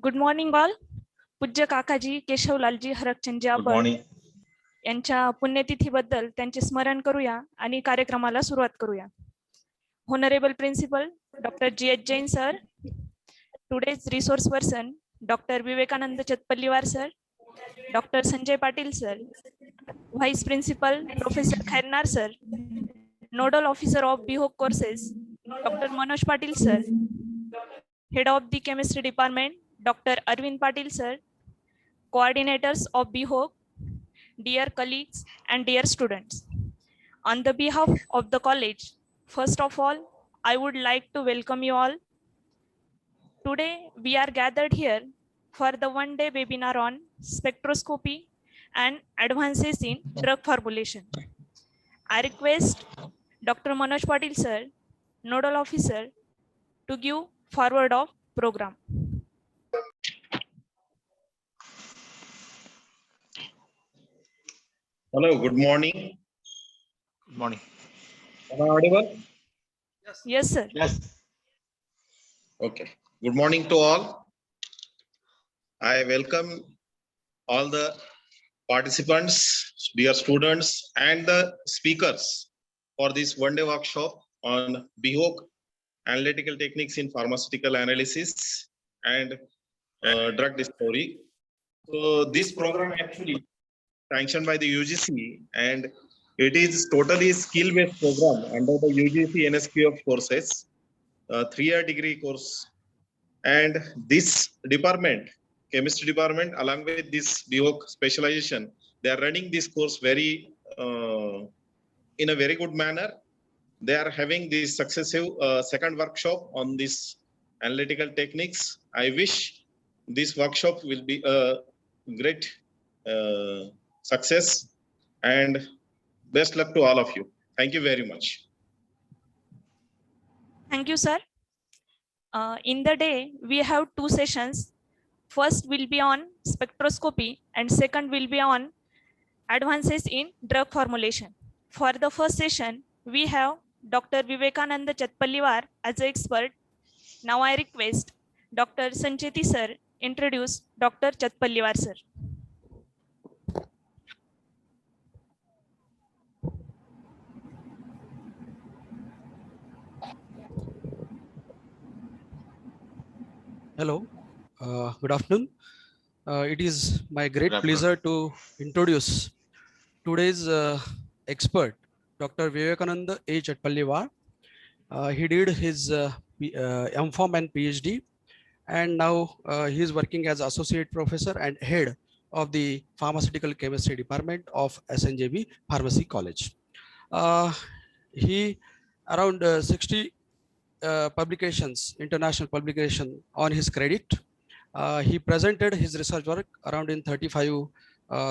Good morning all. पूज्य काकाजी केशवलालजी हरकचंदजी good आपण मॉर्निंग. यांच्या पुण्यतिथीबद्दल त्यांचे स्मरण करूया आणि कार्यक्रमाला सुरुवात करूया. Honourable principal doctor G H. Jain sir, today's resource person doctor Vivekanand Chatpallivar sir, doctor Sanjay Patil sir, vice principal professor Khairnar sir, nodal officer of बिहोक courses doctor Manoj Patil sir, head of the chemistry department Dr. Arvind Patil sir, coordinators of BHOK, dear colleagues and dear students. On the behalf of the college, first of all, I would like to welcome you all. Today, we are gathered here for the one-day webinar on spectroscopy and advances in drug formulation. I request Dr. Manoj Patil sir, nodal officer, to give forward of program. Hello, good morning. Good morning. Am I audible? Yes, sir. Yes. Okay. Good morning to all. I welcome all the participants, dear students, and the speakers for this one-day workshop on BHOK, analytical techniques in pharmaceutical analysis and drug discovery. So this program actually sanctioned by the UGC, and it is totally skill-based program under the UGC NSQF courses, 3-year degree course. And this department, chemistry department, along with this BHOK specialization, they are running this course in a very good manner. They are having this successive second workshop on this analytical techniques. I wish this workshop will be a great success, and best luck to all of you. Thank you very much. Thank you, sir. In the day, we have two sessions. First will be on spectroscopy and second will be on advances in drug formulation. For the first session, we have Dr. Vivekananda Chatpalliwar as an expert. Now I request Dr. Sancheti sir introduce Dr. Chatpalliwar sir. Hello, good afternoon. It is my great pleasure to introduce today's expert, Dr. Vivekananda A. Chatpalliwar. He did his M.Pharm and PhD, and now he is working as associate professor and head of the pharmaceutical chemistry department of SNJB Pharmacy College. He around 60 publications, international publication on his credit. He presented his research work around in 35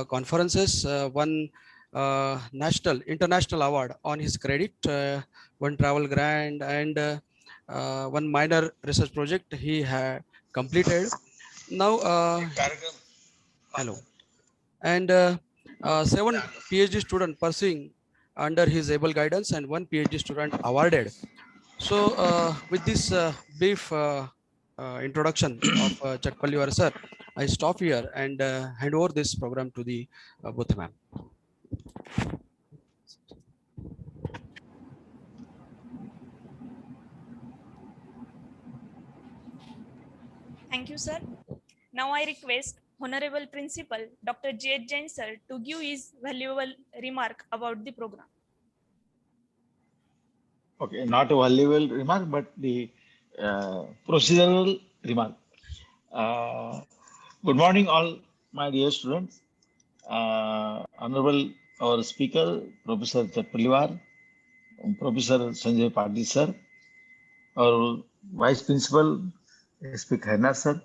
conferences, one international award on his credit, one travel grant, and one minor research project he had completed. Now, hello, and 7 PhD students pursuing under his able guidance and 1 PhD student awarded. So with this brief introduction of Chatpalliwar sir, I stop here and hand over this program to the both ma'am. Thank you, sir. Now I request Honorable Principal Dr. J.H. Jain sir to give his valuable remark about the program. Okay, not a valuable remark, but the procedural remark. Good morning, all my dear students. Honorable our speaker, Professor Chatpalliwar, Professor Sanjay Patil sir, our Vice Principal, SP Khainar sir,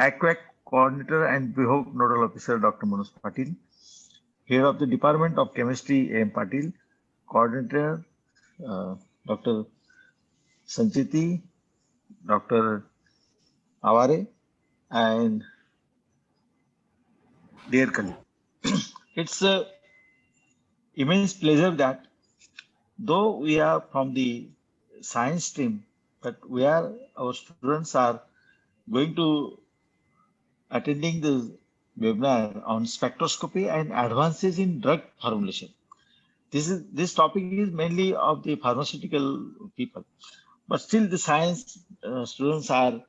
ACWAC Coordinator and BHOK Nodal Officer, Dr. Manoj Patil, Head of the Department of Chemistry, A.M. Patil, Coordinator, Dr. Sancheti, Dr. Aware, and dear colleague. It's an immense pleasure that though we are from the science stream, but our students are going to attending the webinar on spectroscopy and advances in drug formulation. This topic is mainly of the pharmaceutical people, but still the science students are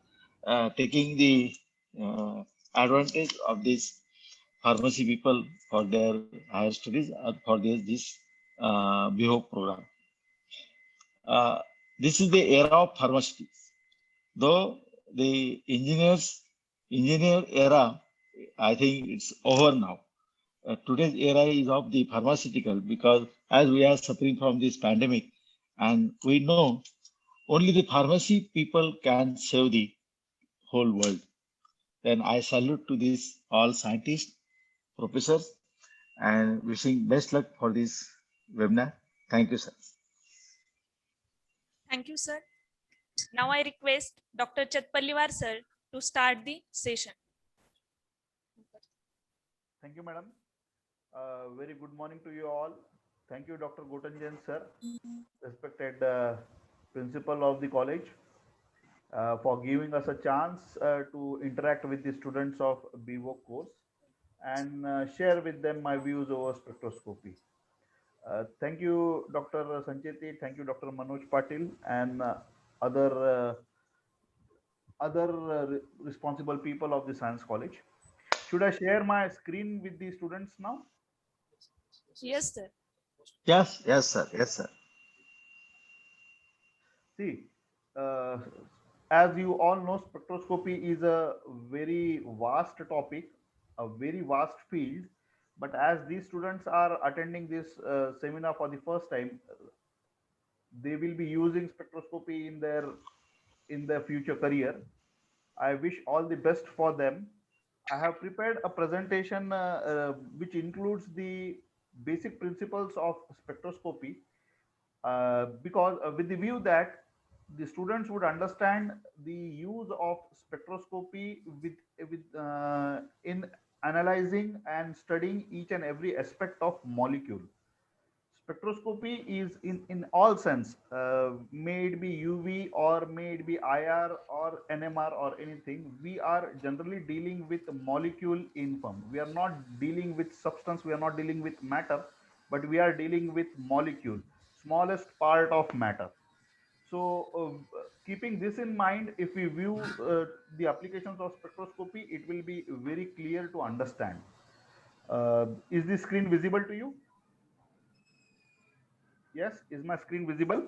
taking the uh, advantage of these pharmacy people for their higher studies or for this BHO program. Uh, this is the era of pharmaceuticals. Though the engineer era, I think it's over now. Today's era is of the pharmaceutical because as we are suffering from this pandemic, and we know only the pharmacy people can save the whole world. Then I salute to these all scientists, professors, and wishing best luck for this webinar. Thank you, sir. Thank you, sir. Now I request Dr. Chatpalliwar sir to start the session. Thank you, madam. Very good morning to you all. Thank you, Dr. Gotanjan sir, respected principal of the college, for giving us a chance to interact with the students of BVO course and share with them my views over spectroscopy. Thank you, Dr. Sancheti. Thank you, Dr. Manoj Patil, and other responsible people of the science college. Should I share my screen with the students now? Yes, sir. Yes, sir. Yes, sir. See, uh, as you all know, spectroscopy is a very vast topic, a very vast field. But as these students are attending this seminar for the first time, they will be using spectroscopy in their future career. I wish all the best for them. I have prepared a presentation which includes the basic principles of spectroscopy, because with the view that the students would understand the use of spectroscopy in analyzing and studying each and every aspect of molecule. Spectroscopy is in all sense, may it be UV or may it be IR or NMR or anything, we are generally dealing with molecule in form. We are not dealing with substance, we are not dealing with matter, but we are dealing with molecule, smallest part of matter. So keeping this in mind, if we view the applications of spectroscopy, it will be very clear to understand. Is the screen visible to you? Yes, is my screen visible?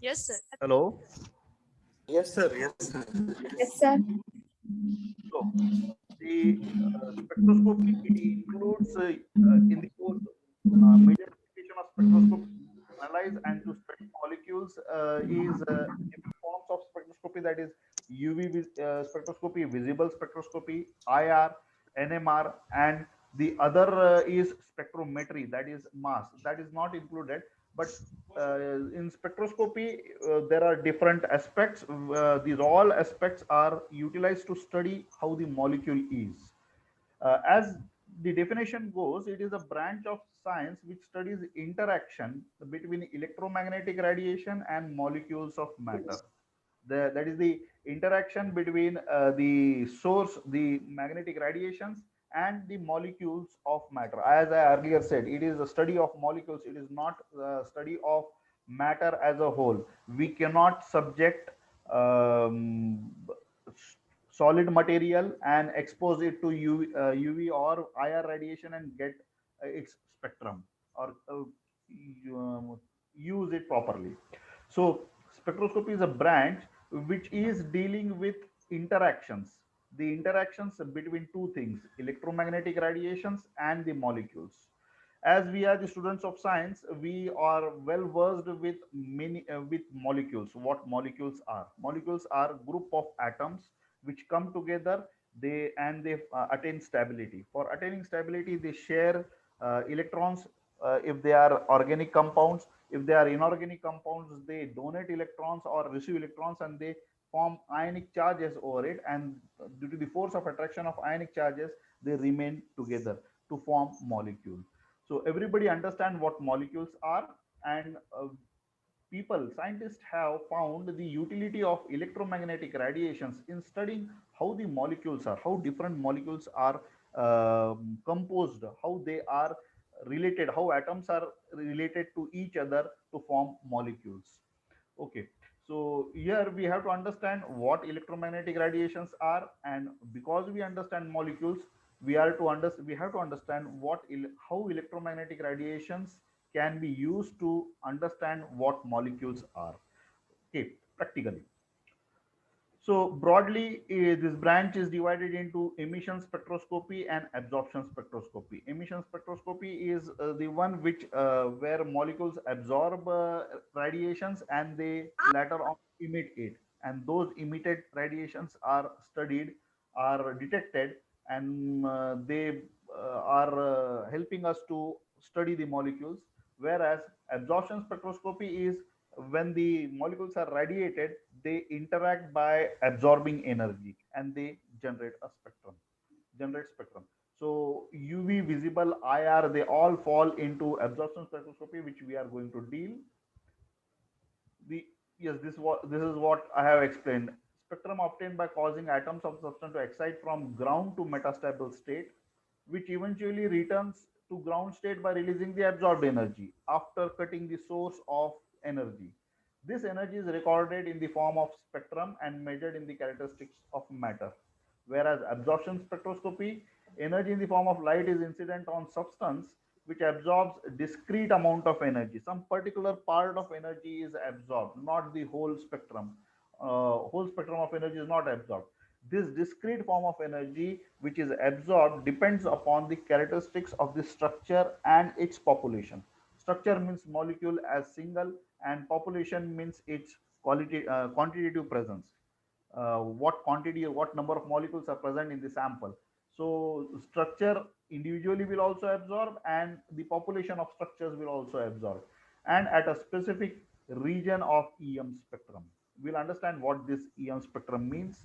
Yes, sir. Hello. Yes, sir. Yes, sir. Yes, sir. So the spectroscopy, it includes in the course major application of spectroscopy analyze and to study molecules is different forms of spectroscopy, that is spectroscopy, visible spectroscopy, IR, NMR, and the other is spectrometry, that is mass, that is not included. But in spectroscopy, there are different aspects. These all aspects are utilized to study how the molecule is. As the definition goes, it is a branch of science which studies interaction between electromagnetic radiation and molecules of matter. That is the interaction between the source, the magnetic radiations, and the molecules of matter. As I earlier said, it is a study of molecules, it is not a study of matter as a whole. We cannot subject solid material and expose it to UV or IR radiation and get its spectrum, or use it properly. So spectroscopy is a branch which is dealing with interactions, the interactions between two things, electromagnetic radiations and the molecules. As we are the students of science, we are well versed with many with molecules. What molecules are group of atoms which come together, they attain stability. For attaining stability, they share electrons. If they are organic compounds, if they are inorganic compounds, they donate electrons or receive electrons, and they form ionic charges over it, and due to the force of attraction of ionic charges, they remain together to form molecule. So everybody understand what molecules are, and scientists have found the utility of electromagnetic radiations in studying how the molecules are, how different molecules are composed, how they are related, how atoms are related to each other to form molecules. Okay, so here we have to understand what electromagnetic radiations are, and because we understand molecules, we have to understand how electromagnetic radiations can be used to understand what molecules are. Okay, practically. So broadly, this branch is divided into emission spectroscopy and absorption spectroscopy. Emission spectroscopy is the one which where molecules absorb radiations and they later on emit it. And those emitted radiations are studied, are detected, and they are helping us to study the molecules. Whereas absorption spectroscopy is when the molecules are radiated, they interact by absorbing energy and they generate a spectrum. So UV, visible, IR, they all fall into absorption spectroscopy, which we are going to deal. The Yes, this is what I have explained. Spectrum obtained by causing atoms of substance to excite from ground to metastable state, which eventually returns to ground state by releasing the absorbed energy after cutting the source of energy. This energy is recorded in the form of spectrum and measured in the characteristics of matter. Whereas absorption spectroscopy, energy in the form of light is incident on substance which absorbs a discrete amount of energy. Some particular part of energy is absorbed, not the whole spectrum. Whole spectrum of energy is not absorbed. This discrete form of energy which is absorbed depends upon the characteristics of the structure and its population. Structure means molecule as single, and population means its quantitative presence. What quantity or what number of molecules are present in the sample. So structure individually will also absorb, and the population of structures will also absorb, and at a specific region of EM spectrum. We'll understand what this EM spectrum means.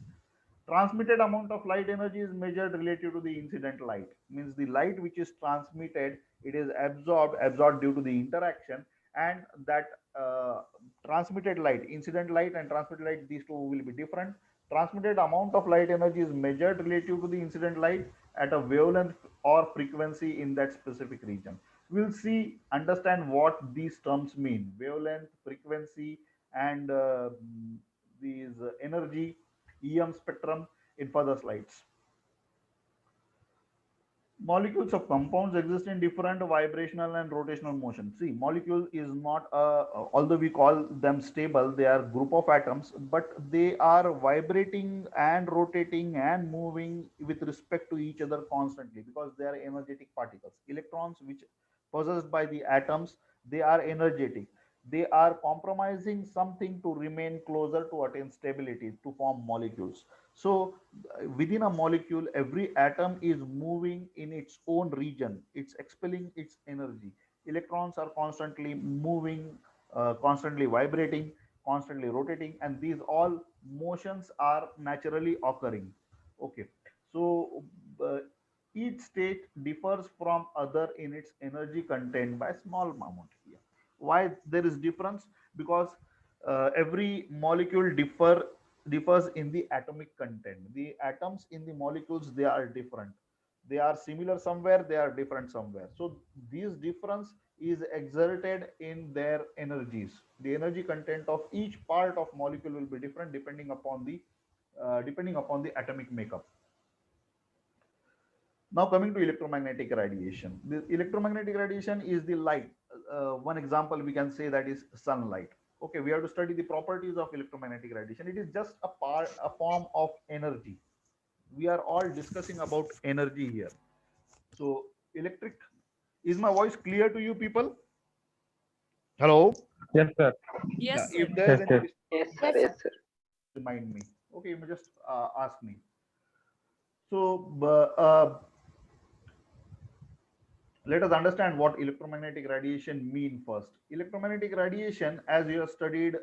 Transmitted amount of light energy is measured relative to the incident light. Means the light which is transmitted, it is absorbed due to the interaction, and that transmitted light, incident light and transmitted light, these two will be different. Transmitted amount of light energy is measured relative to the incident light at a wavelength or frequency in that specific region. We'll see, understand what these terms mean: wavelength, frequency, and these energy, EM spectrum, in further slides. Molecules of compounds exist in different vibrational and rotational motion. See, molecule is not although we call them stable, they are group of atoms, but they are vibrating and rotating and moving with respect to each other constantly, because they are energetic particles. Electrons which possessed by the atoms, they are energetic. They are compromising something to remain closer to attain stability to form molecules. So within a molecule, every atom is moving in its own region. It's expelling its energy. Electrons are constantly moving, constantly vibrating, constantly rotating, and these all motions are naturally occurring. Okay, so each state differs from other in its energy content by small amount here. Why there is difference? Because every molecule differs in the atomic content. The atoms in the molecules, they are different. They are similar somewhere, they are different somewhere. So this difference is exerted in their energies. The energy content of each part of molecule will be different depending upon the atomic makeup. Now coming to electromagnetic radiation. The electromagnetic radiation is the light. One example we can say that is sunlight. Okay, we have to study the properties of electromagnetic radiation. It is just a form of energy. We are all discussing about energy here. So electric, is my voice clear to you people? Hello? Yes, sir. Yeah, Yes, sir. if there is Yes, any sir. Yes, sir. Yes, sir. remind me. Okay, you may just ask me. So let us understand what electromagnetic radiation mean first. Electromagnetic radiation, as you have studied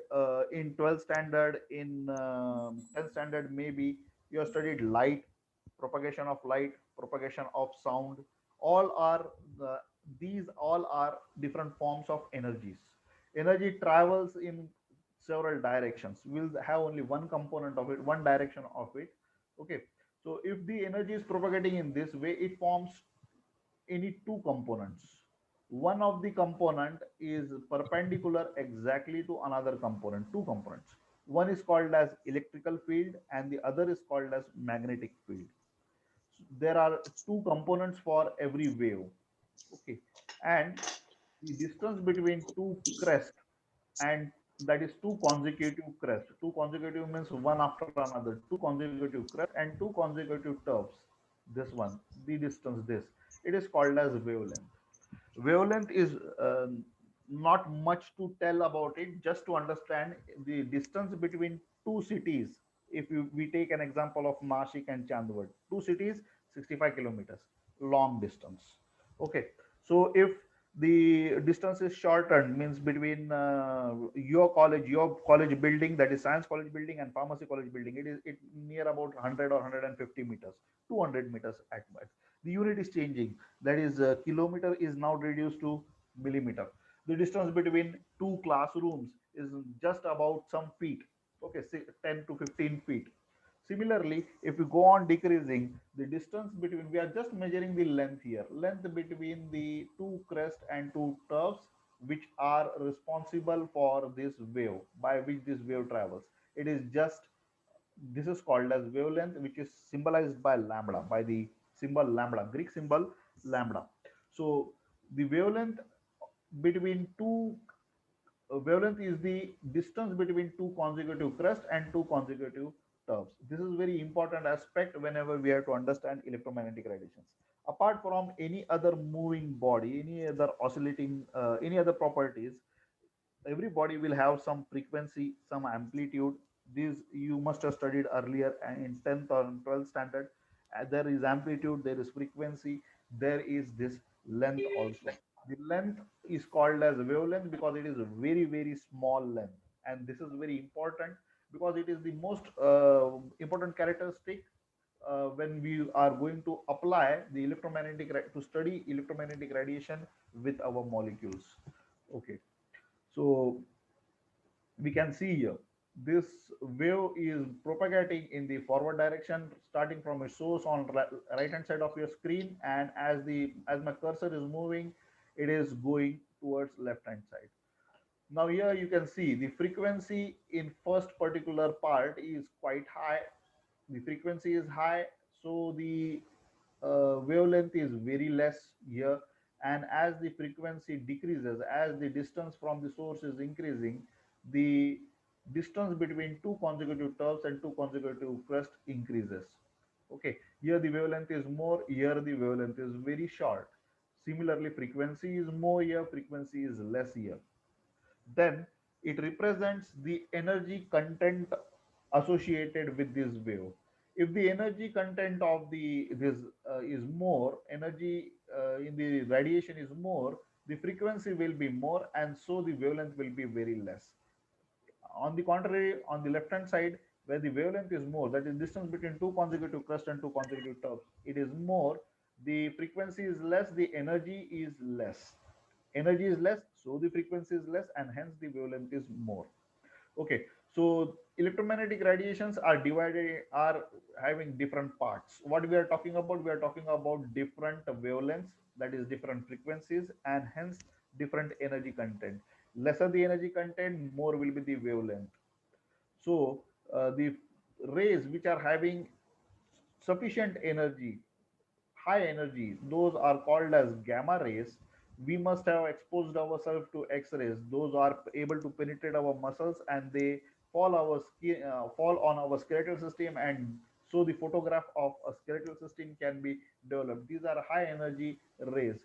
in 12th standard, in 10th standard maybe, you have studied light, propagation of sound. All are these all are different forms of energies. Energy travels in several directions. We'll have only one component of it, one direction of it. Okay. So if the energy is propagating in this way, it forms any two components. One of the component is perpendicular exactly to another component, two components. One is called as electrical field and the other is called as magnetic field. There are two components for every wave. Okay. And the distance between two crests, and that is two consecutive crests. Two consecutive means one after another, two consecutive crests and two consecutive turfs. This one, the distance, this, it is called as wavelength. Wavelength is not much to tell about it, just to understand the distance between two cities. If we take an example of Nashik and Chandwad, two cities, 65 kilometers, long distance. Okay, so if the distance is shortened, means between your college building, that is science college building, and pharmacy college building, it near about 100 or 150 meters, 200 meters at max. The unit is changing, that is kilometer is now reduced to millimeter. The distance between two classrooms is just about some feet. Okay, say 10 to 15 feet. Similarly, if we go on decreasing, the distance between, we are just measuring the length here, length between the two crest and two turfs, which are responsible for this wave, by which this wave travels. It is just, this is called as wavelength, which is symbolized by lambda, by the symbol lambda, Greek symbol lambda. So the wavelength between two wavelength is the distance between two consecutive crests and two consecutive turfs. This is very important aspect whenever we have to understand electromagnetic radiations. Apart from any other moving body, any other oscillating, any other properties, every body will have some frequency, some amplitude. These you must have studied earlier in 10th or 12th standard. There is amplitude, there is frequency, there is this length also. The length is called as wavelength because it is a very small length, and this is very important because it is the most important characteristic when we are going to apply the to study electromagnetic radiation with our molecules. Okay, so we can see here this wave is propagating in the forward direction, starting from a source on right hand side of your screen, and as my cursor is moving, it is going towards left hand side. Now here you can see the frequency in first particular part is quite high. The frequency is high, so the wavelength is very less here. And as the frequency decreases, as the distance from the source is increasing, the distance between two consecutive turfs and two consecutive crests increases. Okay, here the wavelength is more, here the wavelength is very short. Similarly, frequency is more here, frequency is less here. Then it represents the energy content associated with this wave. If the energy content of the this is more, energy in the radiation is more, the frequency will be more, and so the wavelength will be very less. On the contrary, on the left hand side, where the wavelength is more, that is distance between two consecutive crests and two consecutive tops, it is more, the frequency is less, the energy is less. Energy is less, so the frequency is less, and hence the wavelength is more. Okay, so electromagnetic radiations are divided, are having different parts. What we are talking about, we are talking about different wavelengths, that is different frequencies, and hence different energy content. Lesser the energy content, more will be the wavelength. So the rays which are having sufficient energy, high energy, those are called as gamma rays. We must have exposed ourselves to X-rays. Those are able to penetrate our muscles, and they fall our skin, fall on our skeletal system, and so the photograph of a skeletal system can be developed. These are high energy rays.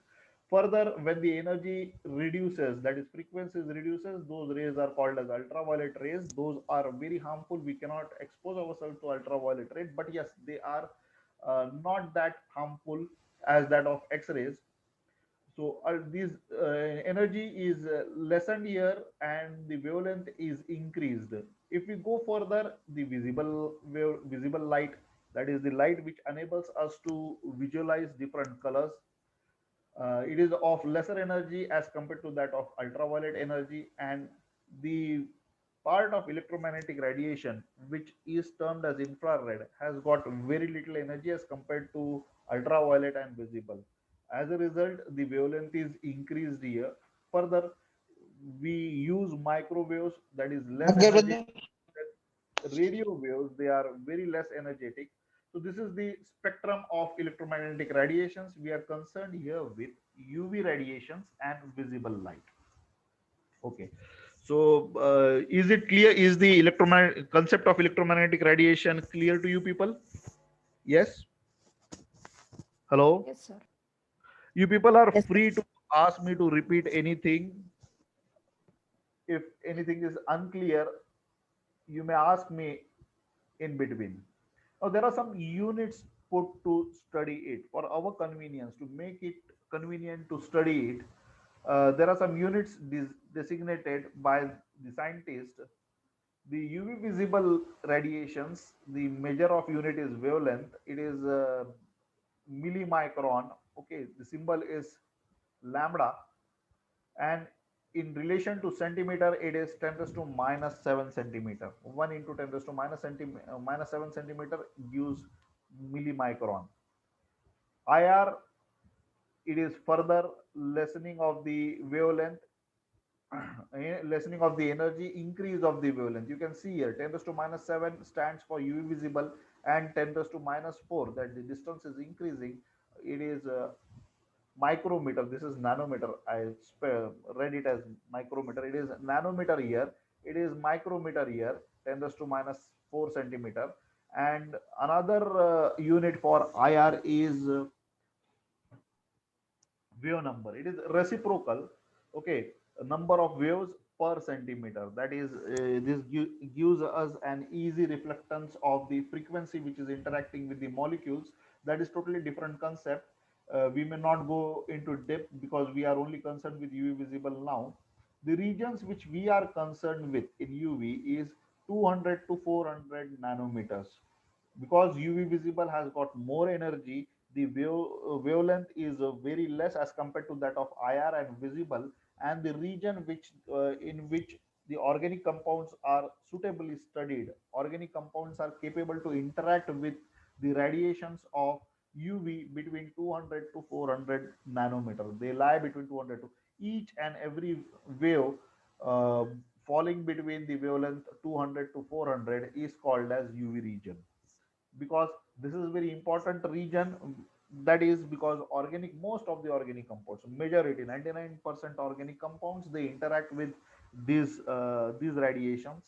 Further, when the energy reduces, that is frequencies reduces, those rays are called as ultraviolet rays. Those are very harmful. We cannot expose ourselves to ultraviolet rays, but yes, they are not that harmful as that of X-rays. So this energy is lessened here, and the wavelength is increased. If we go further, the visible light, that is the light which enables us to visualize different colors. It is of lesser energy as compared to that of ultraviolet energy, and the part of electromagnetic radiation which is termed as infrared has got very little energy as compared to ultraviolet and visible. As a result, the wavelength is increased here. Further, we use microwaves, that is less Okay, energy brother. than radio waves. They are very less energetic. So this is the spectrum of electromagnetic radiations. We are concerned here with UV radiations and visible light. Okay. So is it clear? Is the electromagnetic concept of electromagnetic radiation clear to you people? Yes. Hello. Yes, sir. You people are free to ask me to repeat anything. If anything is unclear, you may ask me in between. Now, there are some units put to study it for our convenience, to make it convenient to study it. There are some units designated by the scientist. The UV visible radiations, the measure of unit is wavelength. It is millimicron. Okay, the symbol is lambda, and in relation to centimeter, it is 10 raised to minus 7 centimeter. 1 into 10 raised to minus 7 centimeter gives millimicron. IR, it is further lessening of the wavelength, lessening of the energy, increase of the wavelength. You can see here 10 raised to minus 7 stands for UV visible, and 10 raised to minus 4, that the distance is increasing. It is micrometer. This is nanometer. I read it as micrometer. It is nanometer here. It is micrometer here. 10 raised to minus 4 centimeter. And another unit for IR is wave number. It is reciprocal. Okay, number of waves per centimeter. That is, this gives us an easy reflectance of the frequency which is interacting with the molecules. That is totally different concept. We may not go into depth because we are only concerned with UV visible now. The regions which we are concerned with in UV is 200 to 400 nanometers. Because UV visible has got more energy, the wavelength is very less as compared to that of IR and visible, and the region which in which the organic compounds are suitably studied. Organic compounds are capable to interact with the radiations of UV between 200 to 400 nanometer. They lie between 200 to each and every wave uh, falling between the wavelength 200 to 400 is called as UV region. Because this is very important region, that is because organic, most of the organic compounds, majority 99% organic compounds, they interact with these radiations.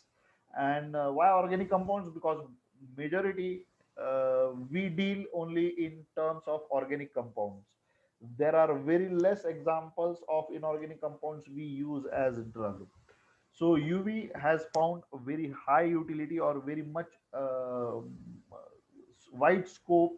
And why organic compounds? Because majority, we deal only in terms of organic compounds. There are very less examples of inorganic compounds we use as drug. So UV has found a very high utility, or very much wide scope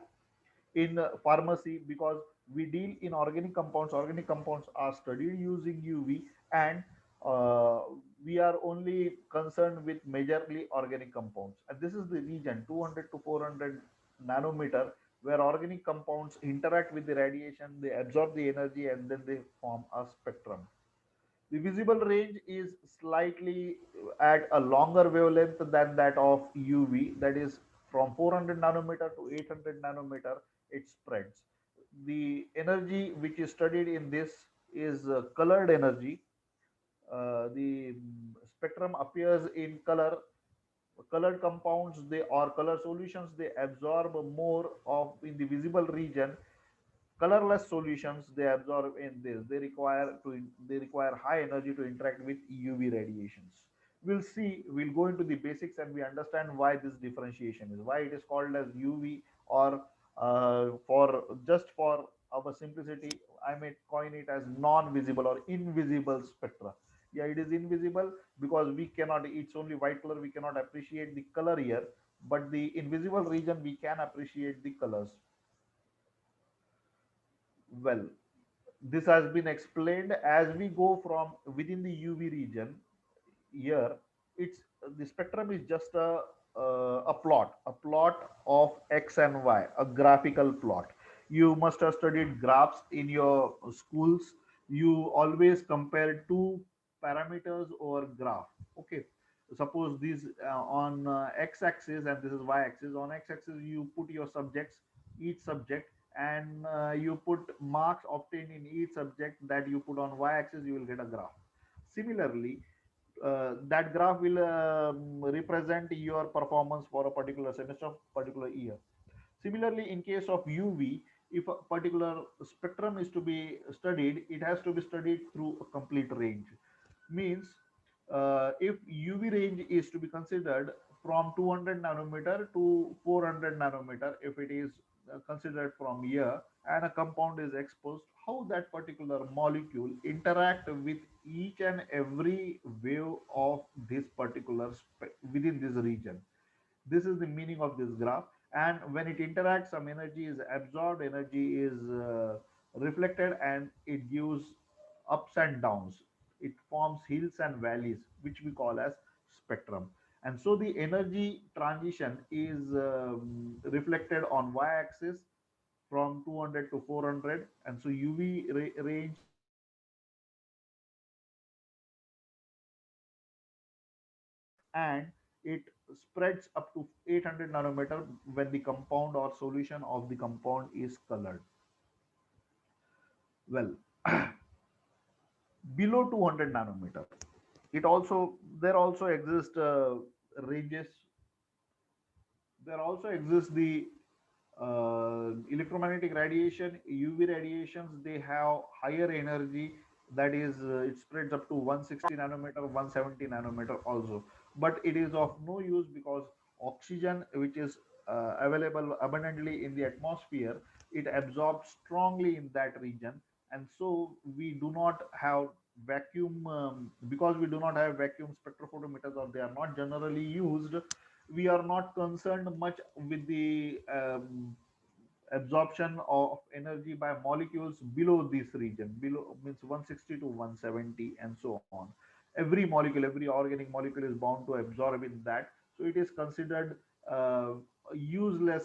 in pharmacy, because we deal in organic compounds. Organic compounds are studied using UV, and uh, we are only concerned with majorly organic compounds. And this is the region 200 to 400 nanometer, where organic compounds interact with the radiation, they absorb the energy, and then they form a spectrum. The visible range is slightly at a longer wavelength than that of UV, that is from 400 nanometer to 800 nanometer, it spreads. The energy which is studied in this is colored energy. The spectrum appears in color. Colored compounds, they, or color solutions, they absorb more of in the visible region. Colorless solutions, they absorb in this, they require high energy to interact with UV radiations. We'll see, we'll go into the basics, and we understand why this differentiation is, why it is called as UV, or for just for our simplicity, I may coin it as non-visible or invisible spectra. Yeah, it is invisible because we cannot, it's only white color, we cannot appreciate the color here, but the invisible region we can appreciate the colors. Well, this has been explained. As we go from within the UV region, here it's the spectrum is just a plot of x and y, a graphical plot. You must have studied graphs in your schools. You always compare two parameters over graph. Okay, suppose these on x-axis and this is y-axis. On x-axis you put your subjects, each subject, and you put marks obtained in each subject that you put on y-axis. You will get a graph. Similarly, that graph will represent your performance for a particular semester, particular year. Similarly, in case of UV, if a particular spectrum is to be studied, it has to be studied through a complete range. Means, if UV range is to be considered from 200 nanometer to 400 nanometer, if it is considered from here, and a compound is exposed, how that particular molecule interact with each and every wave of this particular within this region. This is the meaning of this graph. And when it interacts, some energy is absorbed, energy is reflected, and it gives ups and downs. It forms hills and valleys, which we call as spectrum. And so the energy transition is reflected on y-axis from 200 to 400. And so UV range and it spreads up to 800 nanometer when the compound or solution of the compound is colored. Well, below 200 nanometer, it also there also exist ranges. There also exists the electromagnetic radiation, UV radiations. They have higher energy, that is it spreads up to 160 nanometer, 170 nanometer also. But it is of no use because oxygen, which is available abundantly in the atmosphere, it absorbs strongly in that region. And so we do not have vacuum, because we do not have vacuum spectrophotometers, or they are not generally used. We are not concerned much with the absorption of energy by molecules below this region. Below means 160 to 170 and so on. Every molecule, every organic molecule is bound to absorb in that. So it is considered a useless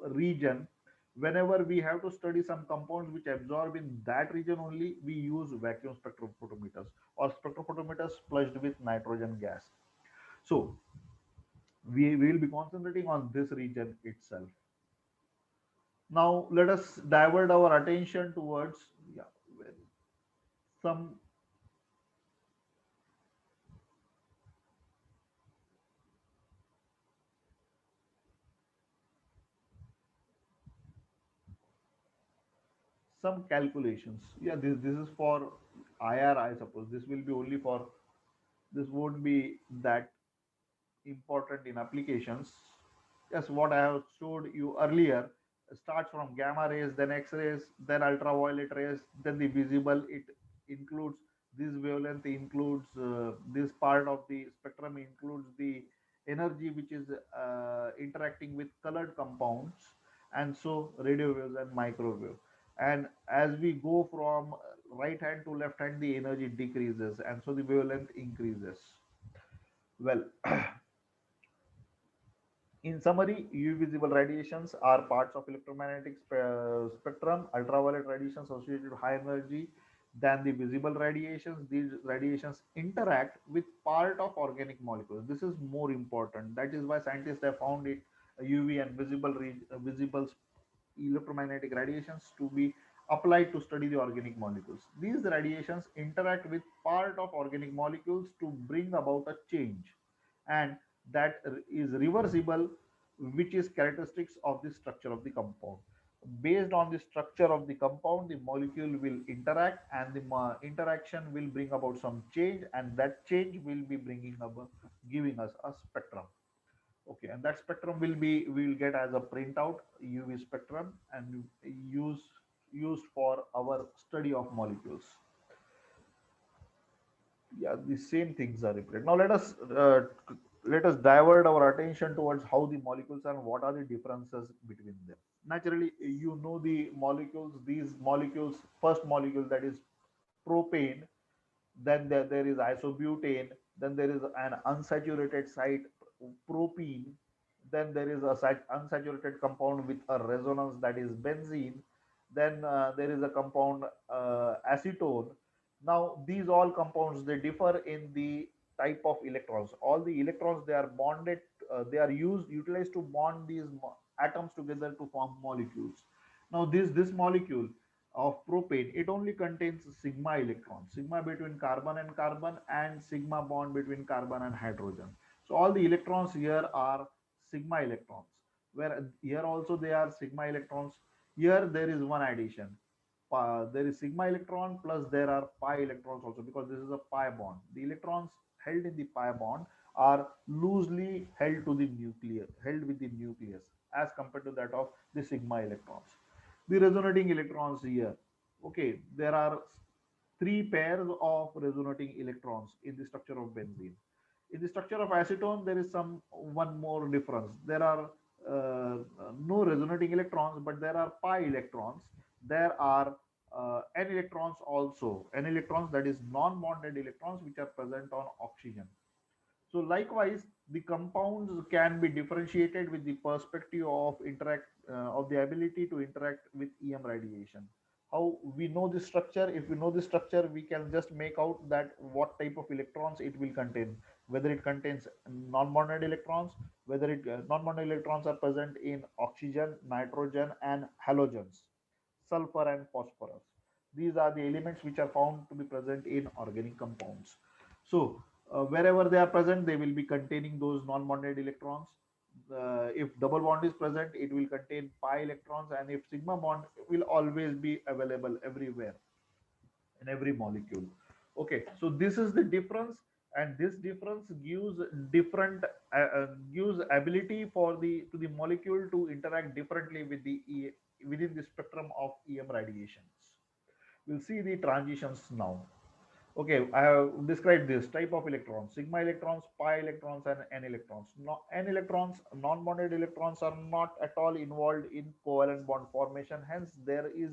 region. Whenever we have to study some compounds which absorb in that region only, we use vacuum spectrophotometers or spectrophotometers flushed with nitrogen gas. So we will be concentrating on this region itself. Now let us divert our attention towards, yeah, some some calculations. Yeah, this is for IR, I suppose. This will be only for, this won't be that important in applications. Yes, what I have showed you earlier starts from gamma rays, then X rays, then ultraviolet rays, then the visible. It includes this wavelength, includes this part of the spectrum, includes the energy which is interacting with colored compounds, and so radio waves and microwave. And as we go from right hand to left hand, the energy decreases, and so the wavelength increases. Well, in summary, UV visible radiations are parts of electromagnetic spectrum. Ultraviolet radiations associated with high energy than the visible radiations. These radiations interact with part of organic molecules. This is more important. That is why scientists have found it UV and visible electromagnetic radiations to be applied to study the organic molecules. These radiations interact with part of organic molecules to bring about a change, and that is reversible, which is characteristics of the structure of the compound. Based on the structure of the compound, the molecule will interact, and the interaction will bring about some change, and that change will be bringing about, giving us a spectrum. Okay, and that spectrum will be, we will get as a printout UV spectrum, and used for our study of molecules. Yeah, the same things are repeated. Now let us divert our attention towards how the molecules are and what are the differences between them. Naturally, you know the molecules. These molecules, first molecule, that is propane, then there is isobutane, then there is an unsaturated site, propene, Then there is a unsaturated compound with a resonance, that is benzene. Then there is a compound acetone. Now these all compounds, they differ in the type of electrons. All the electrons, they are bonded, they are utilized to bond these atoms together to form molecules. Now this molecule of propane, it only contains sigma electrons, sigma between carbon and carbon, and sigma bond between carbon and hydrogen. So all the electrons here are sigma electrons, where here also they are sigma electrons. Here there is one addition, there is sigma electron plus there are pi electrons also, because this is a pi bond. The electrons held in the pi bond are loosely held to the nucleus, held with the nucleus, as compared to that of the sigma electrons. The resonating electrons here, okay, there are three pairs of resonating electrons in the structure of benzene. In the structure of acetone, there is some one more difference. There are no resonating electrons, but there are pi electrons. There are n electrons also, n electrons, that is non-bonded electrons, which are present on oxygen. So likewise, the compounds can be differentiated with the perspective of of the ability to interact with EM radiation. How we know the structure? If we know the structure, we can just make out that what type of electrons it will contain. Whether it contains non-bonded electrons, whether it non-bonded electrons are present in oxygen, nitrogen, and halogens, sulfur and phosphorus. These are the elements which are found to be present in organic compounds. So wherever they are present, they will be containing those non-bonded electrons. If double bond is present, it will contain pi electrons, and if sigma bond, will always be available everywhere in every molecule. Okay, so this is the difference, and this difference gives different gives ability for the to the molecule to interact differently with the within the spectrum of EM radiations. We'll see the transitions now. Okay, I have described this type of electrons: sigma electrons, pi electrons, and n electrons. N electrons, non-bonded electrons, are not at all involved in covalent bond formation. Hence, there is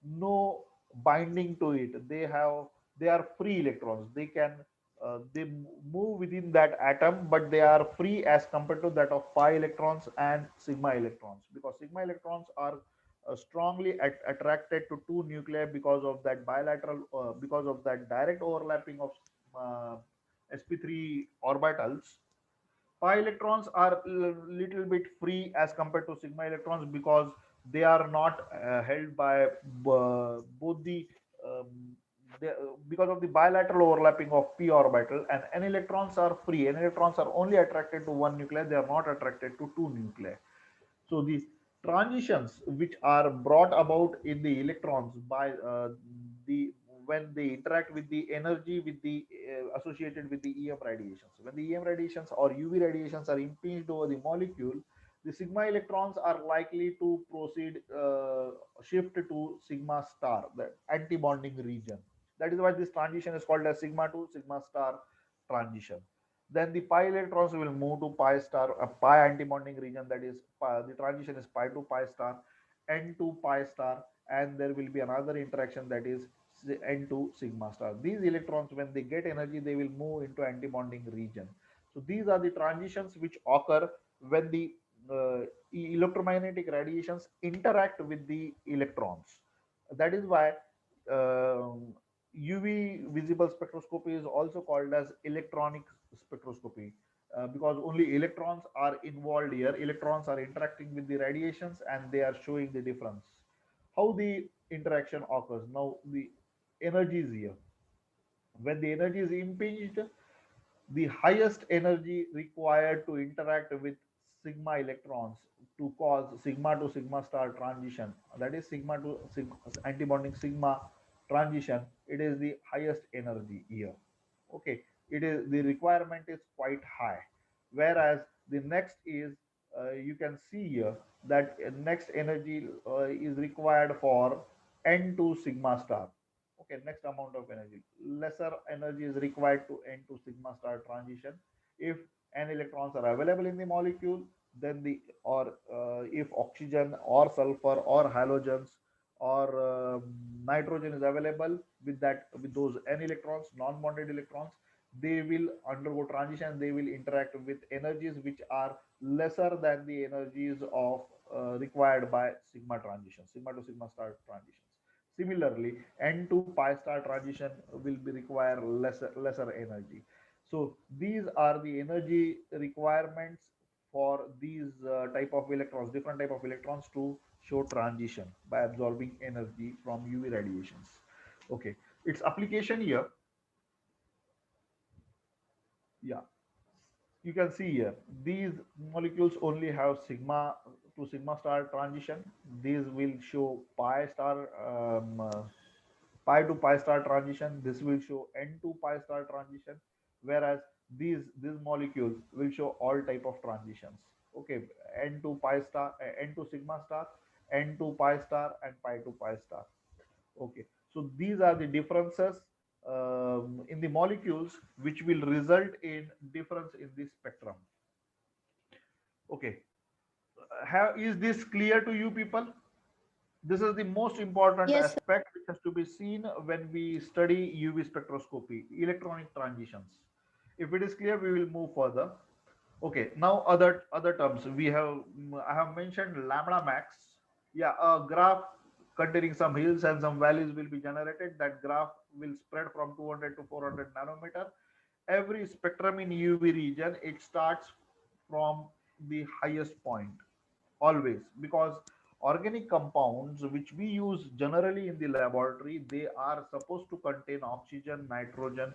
no binding to it. They are free electrons. They move within that atom, but they are free as compared to that of pi electrons and sigma electrons, because sigma electrons are strongly attracted to two nuclei because of that bilateral, because of that direct overlapping of uh, sp3 orbitals. Pi electrons are little bit free as compared to sigma electrons, because they are not held by both the um, because of the bilateral overlapping of p orbital, and n electrons are free. N electrons are only attracted to one nuclei, they are not attracted to two nuclei. So these transitions which are brought about in the electrons by the when they interact with the energy with the associated with the EM radiations. When the EM radiations or UV radiations are impinged over the molecule, the sigma electrons are likely to proceed shift to sigma star, the anti-bonding region. That is why this transition is called as sigma to sigma star transition. Then the pi electrons will move to pi star, a pi anti-bonding region, that is the transition is pi to pi star, n to pi star, and there will be another interaction, that is n to sigma star. These electrons, when they get energy, they will move into anti-bonding region. So these are the transitions which occur when the electromagnetic radiations interact with the electrons. That is why UV visible spectroscopy is also called as electronic spectroscopy, because only electrons are involved here. Electrons are interacting with the radiations and they are showing the difference. How the interaction occurs? Now the energy is here. When the energy is impinged, the highest energy required to interact with sigma electrons to cause sigma to sigma star transition, that is sigma to sigma antibonding sigma transition, it is the highest energy here. Okay, it is the requirement is quite high, whereas the next is you can see here that next energy is required for n to sigma star. Okay, next amount of energy, lesser energy is required to n to sigma star transition. If n electrons are available in the molecule, then the or if oxygen or sulfur or halogens or nitrogen is available with that, with those n electrons, non-bonded electrons, they will undergo transition, they will interact with energies which are lesser than the energies of required by sigma transition, sigma to sigma star transitions. Similarly, n to pi star transition will be require lesser energy. So these are the energy requirements for these type of electrons, different type of electrons, to show transition by absorbing energy from UV radiations. Okay, its application here, yeah, you can see here these molecules only have sigma to sigma star transition. These will show pi star pi to pi star transition. This will show n to pi star transition, whereas these molecules will show all type of transitions. Okay, n to pi star, n to sigma star, n to pi star, and pi to pi star. Okay, so these are the differences in the molecules which will result in difference in the spectrum. Okay, is this clear to you people? This is the most important Yes, sir. aspect which has to be seen when we study UV spectroscopy, electronic transitions. If it is clear, we will move further. Okay, now other terms we have. I have mentioned lambda max. Yeah, a graph containing some hills and some valleys will be generated. That graph will spread from 200 to 400 nanometer. Every spectrum in UV region, it starts from the highest point always, because organic compounds which we use generally in the laboratory, they are supposed to contain oxygen, nitrogen,